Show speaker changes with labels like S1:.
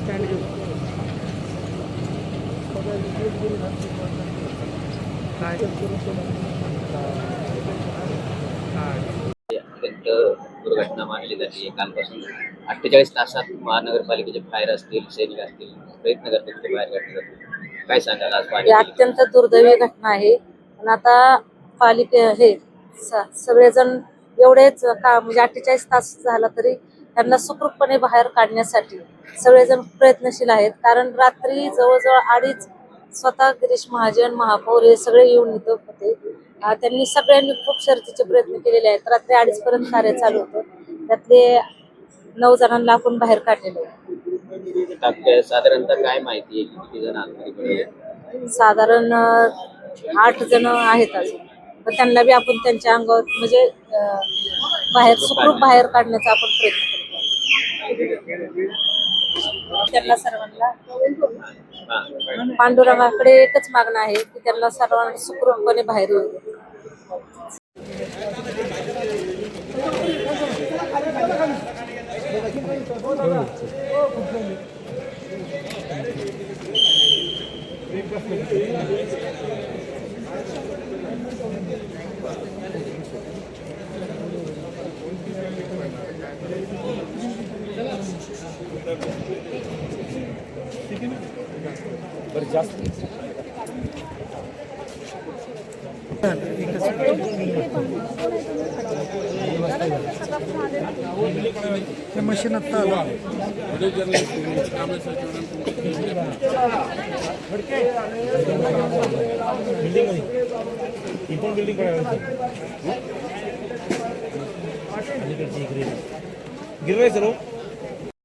S1: अत्यंत दुर्घटना मानली जाते. कालपासून 48 तासात महानगरपालिकेचे फायर असतील, सैनिक असतील, प्रयत्न करतात ते बाहेर काढण्यासाठी. काय सांगाल आज
S2: ही अत्यंत दुर्दैवी घटना आहे. पण आता पालिके हे सगळेजण एवढेच का म्हणजे 48 तास झाला तरी त्यांना सुखरूपपणे बाहेर काढण्यासाठी सगळेजण प्रयत्नशील आहेत. कारण रात्री जवळजवळ 2:30 स्वतः गिरीश महाजन, महापौर हे सगळे येऊन इथं होते. त्यांनी सगळ्यांनी खूप शर्थीचे प्रयत्न केलेले आहेत. रात्री 2:30 पर्यंत कार्य चालू होतं. त्यातले 9 जणांना आपण बाहेर काढलेलं आहे.
S1: साधारणतः काय माहिती आहे किती जण आतमध्ये?
S2: साधारण 8 जण आहेत अजून. पण त्यांना बी आपण त्यांच्या अंगावर म्हणजे बाहेर सुखरूप बाहेर काढण्याचा आपण प्रयत्न करतो. त्यांना सर्वांना पांडुरंगाकडे एकच मागणं आहे की त्यांना सर्वांना सुखरूपपणे बाहेर येऊ दे.
S3: मशीन आता आलं. Building गिरवाय sir